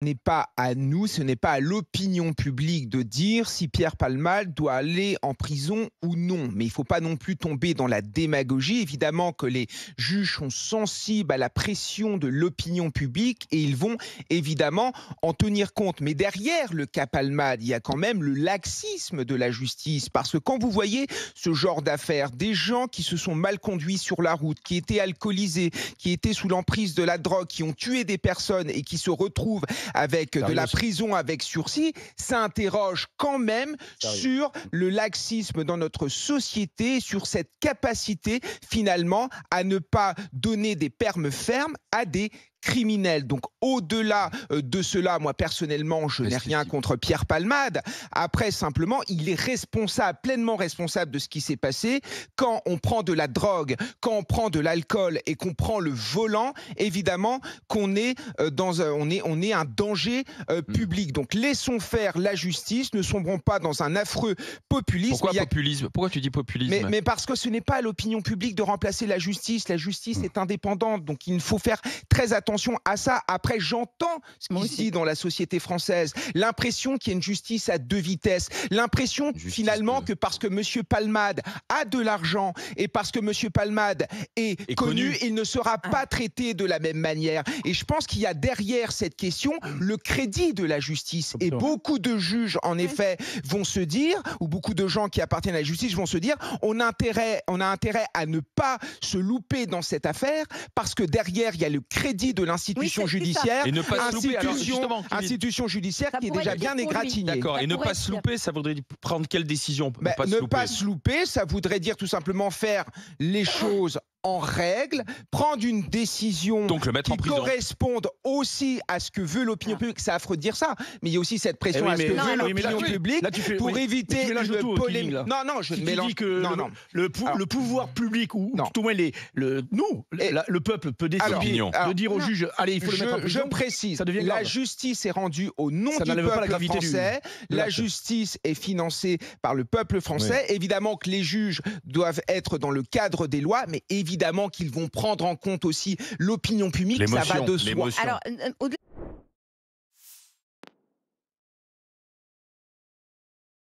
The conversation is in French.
N'est pas à nous, ce n'est pas à l'opinion publique de dire si Pierre Palmade doit aller en prison ou non. Mais il ne faut pas non plus tomber dans la démagogie. Évidemment que les juges sont sensibles à la pression de l'opinion publique et ils vont évidemment en tenir compte. Mais derrière le cas Palmade, il y a quand même le laxisme de la justice. Parce que quand vous voyez ce genre d'affaires, des gens qui se sont mal conduits sur la route, qui étaient alcoolisés, qui étaient sous l'emprise de la drogue, qui ont tué des personnes et qui se retrouvent avec de la prison avec sursis, ça interroge quand même sur le laxisme dans notre société, sur cette capacité finalement à ne pas donner des permes fermes à des criminels. Donc au-delà de cela, moi personnellement, je n'ai rien contre Pierre Palmade. Après, simplement, il est responsable, pleinement responsable de ce qui s'est passé. Quand on prend de la drogue, quand on prend de l'alcool et qu'on prend le volant, évidemment qu'on est on est un danger public. Donc laissons faire la justice, ne sombrons pas dans un affreux populisme. Pourquoi populisme? Pourquoi tu dis populisme? Mais parce que ce n'est pas à l'opinion publique de remplacer la justice. La justice est indépendante, donc il faut faire très attention à ça. Après, j'entends ce qui se dit dans la société française, l'impression qu'il y a une justice à deux vitesses, l'impression finalement que parce que M. Palmade a de l'argent et parce que M. Palmade est connu, il ne sera pas traité de la même manière. Et je pense qu'il y a derrière cette question le crédit de la justice. Et beaucoup de juges, en effet, vont se dire, ou beaucoup de gens qui appartiennent à la justice vont se dire, on a intérêt à ne pas se louper dans cette affaire parce que derrière, il y a le crédit de l'institution judiciaire, et ne pas se louper, institution judiciaire qui est déjà bien égratignée. D'accord, et ne pas se louper, ça voudrait dire prendre quelle décision? Ne pas se louper, ça voudrait dire tout simplement faire les choses en règle, prendre une décision qui corresponde aussi à ce que veut l'opinion publique. C'est affreux de dire ça, mais il y a aussi cette pression à ce que veut l'opinion publique pour éviter une polémique. Non, je ne mélange pas. Le pouvoir public, ou tout au moins le peuple peut décider de dire au juge, allez, il faut le mettre en prison. Je précise, la justice est rendue au nom du peuple français, la justice est financée par le peuple français. Évidemment que les juges doivent être dans le cadre des lois, mais évidemment qu'ils vont prendre en compte aussi l'opinion publique, ça va de soi. Alors,